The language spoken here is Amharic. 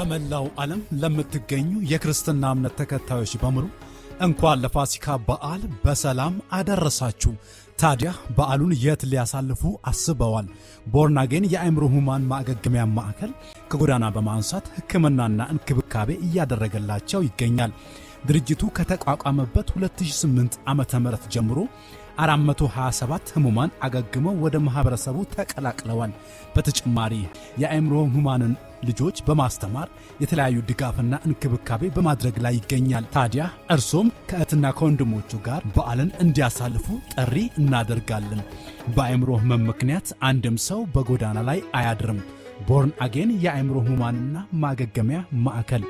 በመላው ዓለም ለምትገኙ የክርስትና እምነት ተከታዮች በሙሉ እንኳን ለፋሲካ በዓል በሰላም አደረሳችሁ። ታዲያ በዓሉን የት ሊያሳልፉ አስበዋል? ቦርን አጌን የአእምሮ ህሙማን ማገገሚያ ማዕከል ከጎዳና በማንሳት ሕክምናና እንክብካቤ እያደረገላቸው ይገኛል። ድርጅቱ ከተቋቋመበት 2008 ዓመተ ምህረት ጀምሮ 427 ህሙማን አገግመው ወደ ማህበረሰቡ ተቀላቅለዋል። በተጨማሪ የአእምሮ ህሙማንን ልጆች በማስተማር የተለያዩ ድጋፍና እንክብካቤ በማድረግ ላይ ይገኛል። ታዲያ እርሶም ከእህትና ከወንድሞቹ ጋር በዓልን እንዲያሳልፉ ጥሪ እናደርጋለን። በአእምሮ ህመም ምክንያት አንድም ሰው በጎዳና ላይ አያድርም። ቦርን አጌን የአእምሮ ህሙማንና ማገገሚያ ማዕከል